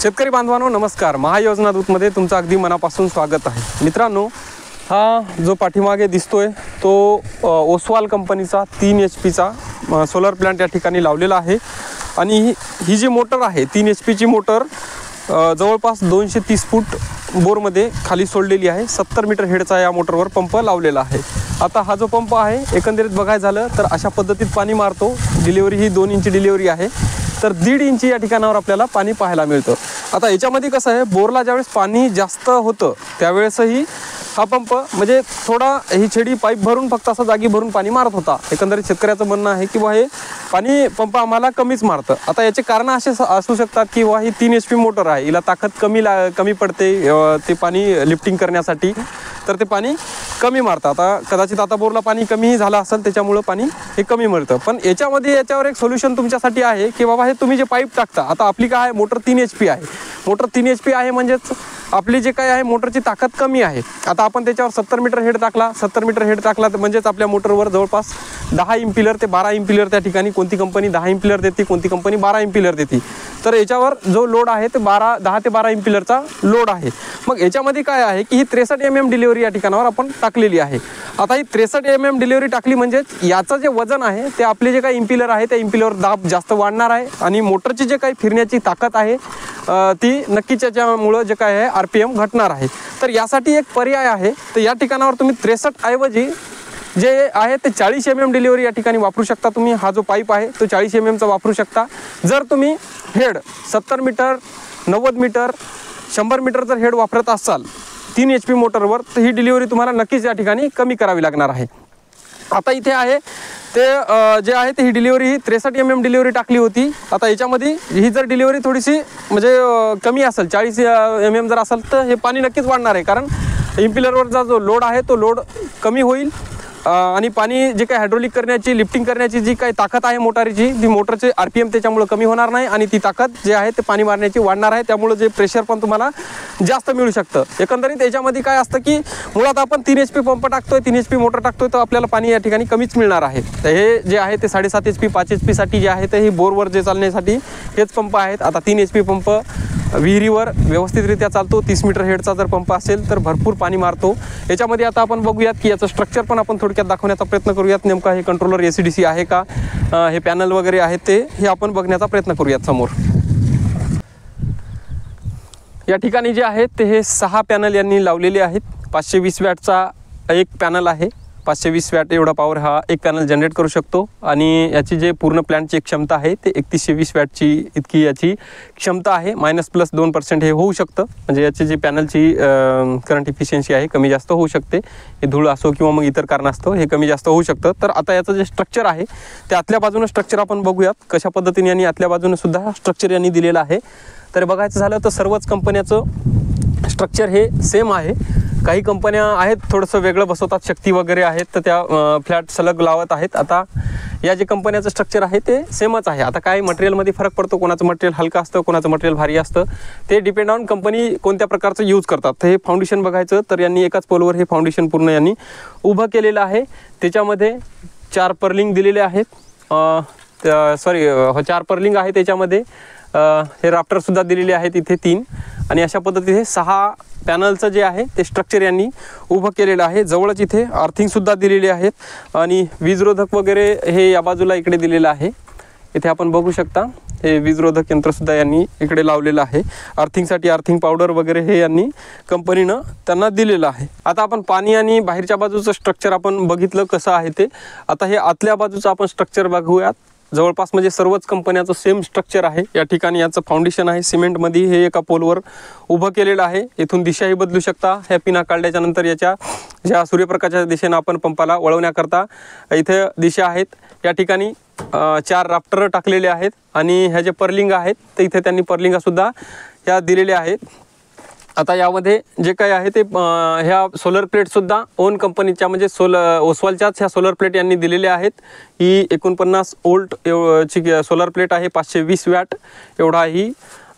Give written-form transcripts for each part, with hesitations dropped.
शेतकरी बांधवांनो नमस्कार। महायोजना दूतमध्ये तुमचं अगदी मनापासून स्वागत आहे। मित्रांनो, हा जो पाठीमागे दिसतोय तो ओसवाल कंपनीचा 3 HP सोलर प्लांट या ठिकाणी लावलेला आहे। आणि ही जी मोटर आहे 3 HP ची मोटर जवळपास 230 फूट बोरमध्ये खाली सोडलेली आहे। 70 मीटर हेडचा या मोटरवर पंप लावलेला आहे। आता हा जो पंप आहे एकंदरीत बघायचं झालं तर अशा पद्धतीत पाणी मारतो। डिलिव्हरी ही 2 इंची डिलिव्हरी आहे, तर 1.5 इंची या ठिकाणावर आपल्याला पाणी पाहायला मिळतं। आता याच्यामध्ये कसं आहे, बोरला ज्यावेळेस पाणी जास्त होतं त्यावेळेसही हा पंप म्हणजे थोडा ही छेडी पाईप भरून फक्त असं जागी भरून पाणी मारत होता। एकंदरीत शेतकऱ्याचं म्हणणं आहे की हे पाणी पंप आम्हाला कमीच मारतं। आता याचे कारण असे असू शकतात की ही 3 HP मोटर आहे, हिला ताकद कमी पडते ते पाणी लिफ्टिंग करण्यासाठी, तर ते पाणी कमी मारतं। आता कदाचित आता बोरला पाणी कमीही झालं असेल त्याच्यामुळं पाणी हे कमी मिळतं। पण याच्यावर एक सोल्युशन तुमच्यासाठी आहे की बाबा हे तुम्ही जे पाईप टाकता, आता आपली काय आहे मोटर 3 HP आहे, मोटर 3 HP आहे म्हणजेच आपली जे काय आहे मोटरची ताकद कमी आहे। आता आपण त्याच्यावर 70 मीटर हेड टाकला, 70 मीटर हेड टाकला तर म्हणजेच आपल्या मोटरवर जवळपास 10 इम्पिलर ते 12 इम्पिलर त्या ठिकाणी कोणती कंपनी 10 इम्पिलर देते, कोणती कंपनी 12 इम्पिलर देते, तर याच्यावर जो लोड आहे ते 10 ते 12 इम्पिलरचा लोड आहे। मग याच्यामध्ये काय आहे की ही 63 mm डिलिव्हरी या ठिकाणावर आपण टाकलेली आहे। आता ही 63 mm डिलिव्हरी टाकली म्हणजेच याचं जे वजन आहे ते आपले जे काही इम्पिलर आहे त्या इम्पिलर दाब जास्त वाढणार आहे आणि मोटरची जे काही फिरण्याची ताकद आहे ती नक्कीच त्याच्यामुळं जे काय आहे RPM घटणार आहे। तर यासाठी एक पर्याय आहे, तर या ठिकाणावर तुम्ही 63 ऐवजी जे आहे ते 40 mm डिलिव्हरी या ठिकाणी वापरू शकता। तुम्ही हा जो पाईप आहे तो 40 mm चा वापरू शकता। जर तुम्ही हेड 70 मीटर 90 मीटर 100 मीटर जर हेड वापरत असाल 3 HP मोटरवर, तर ही डिलिव्हरी तुम्हाला नक्कीच या ठिकाणी कमी करावी लागणार आहे। आता इथे आहे ते जे आहे ते ही डिलिव्हरी ही 63 mm डिलिव्हरी टाकली होती। आता याच्यामध्ये ही जर डिलिव्हरी थोडीशी म्हणजे कमी असेल 40 mm जर असेल तर हे पाणी नक्कीच वाढणार आहे, कारण इम्पिलरवरचा जो लोड आहे तो लोड कमी होईल आणि पाणी जे काही हायड्रोलिक करण्याची लिफ्टिंग करण्याची जी काही ताकद आहे मोटारीची, ती मोटरचे RPM त्याच्यामुळे कमी होणार नाही आणि ती ताकद जे आहे ते पाणी मारण्याची वाढणार आहे। त्यामुळे जे प्रेशर पण तुम्हाला जास्त मिळू शकतं। एकंदरीत याच्यामध्ये काय असतं की मुळात आपण 3 HP पंप टाकतोय, 3 HP मोटर टाकतोय, तर आपल्याला पाणी या ठिकाणी कमीच मिळणार आहे। तर हे जे आहे ते 7.5 HP 5 HP साठी जे आहे ते हे बोरवर जे चालण्यासाठी हेच पंप आहेत। आता 3 HP पंप विहिरीवर व्यवस्थितरित्या चालतो। 30 मीटर हेडचा जर पंप असेल तर भरपूर पाणी मारतो। याच्यामध्ये आता आपण बघूयात की याचं स्ट्रक्चर पण आपण थोडक्यात दाखवण्याचा प्रयत्न करूयात। नेमका हे कंट्रोलर ACDC आहे का, हे पॅनल वगैरे आहेत ते हे आपण बघण्याचा प्रयत्न करूयात समोर। या ठिकाणी जे आहेत ते हे 6 पॅनल यांनी लावलेले आहेत। 520 वॅटचा एक पॅनल आहे। 520 वॅट एवढा पॉवर हा एक पॅनल जनरेट करू शकतो आणि याची जे पूर्ण प्लॅन्टची क्षमता आहे ते 3120 वॅटची इतकी याची क्षमता आहे। -+2% हे होऊ शकतं, म्हणजे याची जी पॅनलची करंट इफिशियन्सी आहे कमी जास्त होऊ शकते। हे धूळ असो किंवा मग इतर कारण असतो हे कमी जास्त होऊ शकतं। तर आता याचं जे स्ट्रक्चर आहे ते आतल्या बाजूनं स्ट्रक्चर आपण बघूयात कशा पद्धतीने यांनी आतल्या बाजूनं सुद्धा स्ट्रक्चर यांनी दिलेलं आहे। तर बघायचं झालं तर सर्वच कंपन्याचं स्ट्रक्चर हे सेम आहे। काही कंपन्या आहेत थोडंसं वेगळं बसवतात, शक्ती वगैरे आहेत तर त्या फ्लॅट सलग लावत आहेत। आता या जे कंपन्याचं स्ट्रक्चर आहे ते सेमच आहे। आता काही मटेरियलमध्ये फरक पडतो, कोणाचं मटेरियल हलकं असतं, कोणाचं मटेरियल भारी असतं, ते डिपेंड ऑन कंपनी कोणत्या प्रकारचं यूज करतात। तर हे फाउंडेशन बघायचं तर यांनी एकाच पोलवर हे फाउंडेशन पूर्ण यांनी उभं केलेलं आहे। त्याच्यामध्ये 4 पर्लिंग दिलेले आहेत, 4 पर्लिंग आहे त्याच्यामध्ये। हे राफ्टरसुद्धा दिलेले आहेत इथे 3, आणि अशा पद्धतीने 6 पॅनलचं जे आहे ते स्ट्रक्चर यांनी उभं केलेलं आहे। जवळच इथे अर्थिंगसुद्धा दिलेली आहेत आणि वीजरोधक वगैरे हे या बाजूला इकडे दिलेलं आहे। इथे आपण बघू शकता हे वीजरोधक यंत्रसुद्धा यांनी इकडे लावलेलं आहे। अर्थिंगसाठी अर्थिंग पावडर वगैरे हे यांनी कंपनीनं त्यांना दिलेलं आहे। आता आपण पाणी आणि बाहेरच्या बाजूचं स्ट्रक्चर आपण बघितलं कसं आहे ते। आता हे आतल्या बाजूचं आपण स्ट्रक्चर बघूयात। जवळपास म्हणजे सर्वच कंपन्याचं सेम स्ट्रक्चर आहे। या ठिकाणी याचं फाउंडेशन आहे सिमेंटमध्ये, हे एका पोलवर उभं केलेलं आहे। इथून दिशाही बदलू शकता। ह्या पिना काढल्याच्या नंतर याच्या ज्या सूर्यप्रकाशाच्या दिशेनं आपण पंपाला वळवण्याकरता इथे दिशा आहेत। या ठिकाणी 4 राफ्टर टाकलेले आहेत आणि ह्या जे पर्लिंग आहेत तर इथे त्यांनी पर्लिंगासुद्धा ह्या दिलेल्या आहेत। आता यामध्ये जे काही आहे ते ह्या सोलर प्लेटसुद्धा ओन कंपनीच्या म्हणजे ओसवालच्याच ह्या सोलर प्लेट यांनी दिलेल्या आहेत। ही 49 वोल्ट ची सोलर प्लेट आहे, 520 वॅट एवढा ही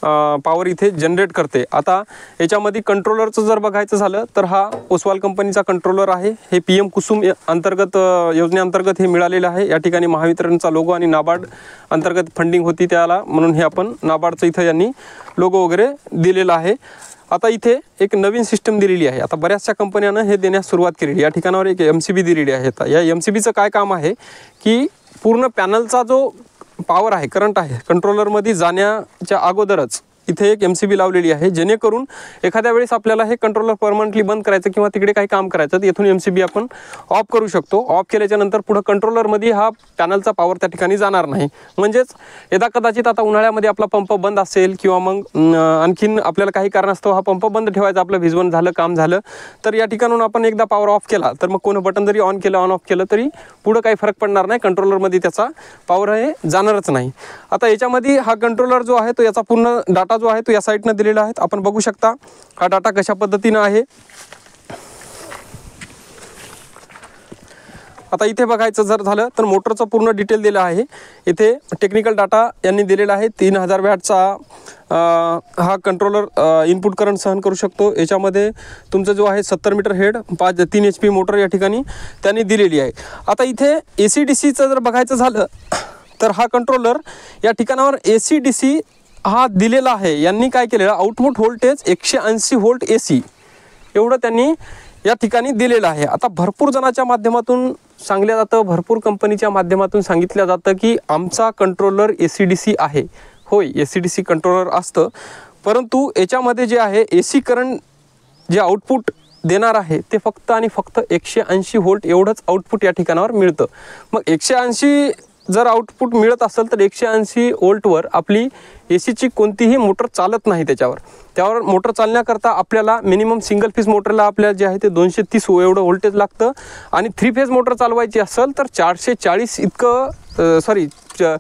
पॉवर इथे जनरेट करते। आता याच्यामध्ये कंट्रोलरचं जर बघायचं झालं तर हा ओसवाल कंपनीचा कंट्रोलर आहे। हे PM कुसुम अंतर्गत योजनेअंतर्गत हे मिळालेलं आहे। या ठिकाणी महावितरणचा लोगो आणि नाबार्ड अंतर्गत फंडिंग होती त्याला, म्हणून हे आपण नाबार्डचं इथं यांनी लोगो वगैरे दिलेला आहे। आता इथे एक नवीन सिस्टम दिलेली आहे। आता बऱ्याचशा कंपन्यांना हे देण्यास सुरुवात केलेली। या ठिकाणावर एक MCB दिलेली आहे। आता या MCBचं काय काम आहे की पूर्ण पॅनलचा जो पॉवर आहे, करंट आहे, कंट्रोलरमध्ये जाण्याच्या अगोदरच इथे एक MCB लावलेली आहे, जेणेकरून एखाद्या वेळेस आपल्याला हे कंट्रोलर परमनंटली बंद करायचं किंवा तिकडे काही काम करायचं तर इथून MCB आपण ऑफ करू शकतो। ऑफ केल्याच्या नंतर पुढे कंट्रोलरमध्ये हा पॅनलचा पॉवर त्या ठिकाणी जाणार नाही। म्हणजेच यदा कदाचित आता उन्हाळ्यामध्ये आपला पंप बंद असेल किंवा मग आणखीन आपल्याला काही कारणास्तव हा पंप बंद ठेवायचा, आपलं भिजवण झालं, काम झालं, तर या ठिकाणून आपण एकदा पॉवर ऑफ केला तर मग कोण बटन जरी ऑन केलं, ऑन ऑफ केलं तरी पुढं काही फरक पडणार नाही, कंट्रोलरमध्ये त्याचा पॉवर हे जाणारच नाही। आता याच्यामध्ये हा कंट्रोलर जो आहे तो याचा पूर्ण डाटा जो आहे तो या साईडनं दिलेला आहे। आपण बघू शकता हा डाटा कशा पद्धतीनं आहे। आता इथे बघायचं जर झालं तर मोटरचं पूर्ण डिटेल दिलं आहे। इथे टेक्निकल डाटा यांनी दिलेला आहे। 3000 वॅटचा हा कंट्रोलर इनपुट करंट सहन करू शकतो। याच्यामध्ये तुमचं जो आहे 70 मीटर हेड 3 HP मोटर या ठिकाणी त्यांनी दिलेली आहे। आता इथे AC/DC जर बघायचं झालं तर हा कंट्रोलर या ठिकाणावर AC/DC हा दिलेला आहे। यांनी काय केलेलं, आउटपुट व्होल्टेज 180 व्होल्ट AC एवढं त्यांनी या ठिकाणी दिलेलं आहे। आता भरपूर जणांच्या माध्यमातून सांगल्या जातं, भरपूर कंपनीच्या माध्यमातून सांगितलं जातं की आमचा कंट्रोलर AC/DC आहे। होय, AC/DC कंट्रोलर असतं, परंतु याच्यामध्ये जे आहे AC करंट जे आउटपुट देणार आहे ते फक्त आणि फक्त 180 व्होल्ट एवढंच आउटपुट या ठिकाणावर मिळतं। मग 180 जर आउटपुट मिळत असेल तर 180 व्होल्टवर आपली ACची कोणतीही मोटर चालत नाही। त्यावर मोटर चालण्याकरता आपल्याला मिनिमम सिंगल फेज मोटरला आपल्याला जे आहे ते 230 एवढं व्होल्टेज लागतं आणि 3 फेज मोटर चालवायची असेल तर 440 इतकं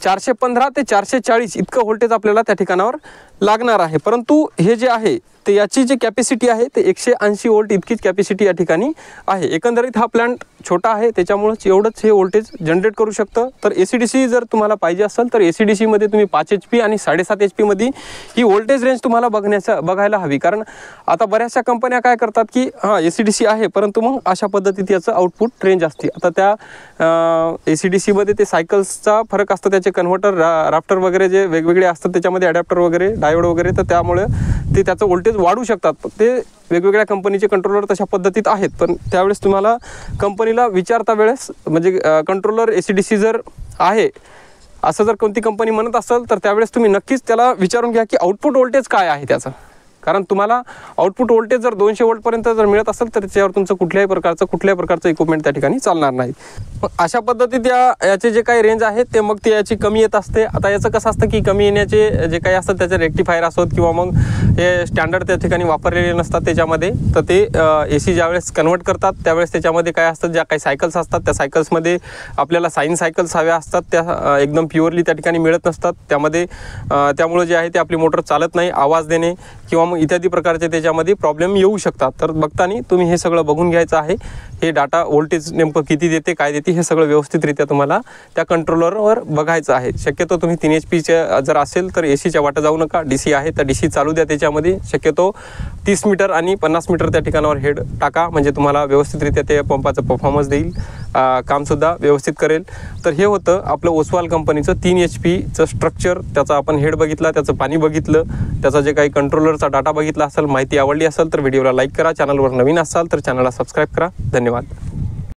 415 ते 440 इतकं व्होल्टेज आपल्याला त्या ठिकाणावर लागणार आहे। परंतु हे जे आहे ते याची जी कॅपॅसिटी आहे ते 180 व्होल्ट इतकीच कॅपॅसिटी या ठिकाणी आहे। एकंदरीत हा प्लांट छोटा आहे, त्याच्यामुळेच एवढंच हे व्होल्टेज जनरेट करू शकतं। तर AC/DC जर तुम्हाला पाहिजे असेल तर AC/DC मध्ये तुम्ही 5 HP आणि 7.5 HP मध्ये ही व्होल्टेज रेंज तुम्हाला बघायला हवी। कारण आता बऱ्याचशा कंपन्या काय करतात की हां AC/DC आहे, परंतु मग अशा पद्धतीत याचं आउटपुट रेंज असते। आता त्या AC/DC मध्ये ते सायकल्सचा फरक असतं, त्याचे कन्व्हर्टर राफ्टर वगैरे जे वेगवेगळे असतात त्याच्यामध्ये अडॅप्टर वगैरे डायोड वगैरे, तर त्यामुळे ते त्याचं व्होल्टेज वाढू शकतात। ते वेगवेगळ्या कंपनीचे कंट्रोलर तशा पद्धतीत आहेत, पण त्यावेळेस तुम्हाला कंपनीला विचारता वेळेस म्हणजे कंट्रोलर AC/DC जर आहे असं जर कोणती कंपनी म्हणत असेल तर त्यावेळेस तुम्ही नक्कीच त्याला विचारून घ्या की आउटपुट व्होल्टेज काय आहे त्याचं। कारण तुम्हाला आउटपुट व्होल्टेज जर 200 व्होल्टपर्यंत जर मिळत असेल तर त्याच्यावर तुमचं कुठल्याही प्रकारचं इक्विपमेंट त्या ठिकाणी चालणार नाही। मग अशा पद्धतीत याचे जे काही रेंज आहे ते मग ते याची कमी येत असते। आता याचं कसं असतं की कमी येण्याचे जे काही असतात त्याचे रेक्टिफायर असतात किंवा मग हे स्टँडर्ड त्या ठिकाणी वापरलेले नसतात त्याच्यामध्ये, तर ते AC ज्यावेळेस कन्वर्ट करतात त्यावेळेस त्याच्यामध्ये काय असतात, ज्या काही सायकल्स असतात त्या सायकल्समध्ये आपल्याला साईन सायकल्स हव्या असतात, त्या एकदम प्युअरली त्या ठिकाणी मिळत नसतात त्यामध्ये। त्यामुळे जे आहे ते आपली मोटर चालत नाही, आवाज देणे किंवा मग इत्यादी प्रकारचे त्याच्यामध्ये प्रॉब्लेम येऊ शकतात। तर बघताना तुम्ही हे सगळं बघून घ्यायचं आहे। हे डाटा व्होल्टेज नेमकं किती देते, काय देते, हे सगळं व्यवस्थितरित्या तुम्हाला त्या कंट्रोलरवर बघायचं आहे। शक्यतो तुम्ही 3 HPचे जर असेल तर ACच्या वाटा जाऊ नका, DC आहे तर DC चालू द्या। त्याच्यामध्ये शक्यतो 30 मीटर आणि 50 मीटर त्या ठिकाणावर हेड टाका, म्हणजे तुम्हाला व्यवस्थितरित्या ते पंपाचं परफॉर्मन्स देईल, कामसुद्धा व्यवस्थित करेल। तर हे होतं आपलं ओसवाल कंपनीचं 3 HPचं स्ट्रक्चर। त्याचा आपण हेड बघितला, त्याचं पाणी बघितलं, त्याचा जे काही कंट्रोलरचा डाटा बघितला असेल, माहिती आवडली असेल तर व्हिडिओला लाईक करा, चॅनलवर नवीन असाल तर चॅनलला सबस्क्राईब करा। धन्यवाद।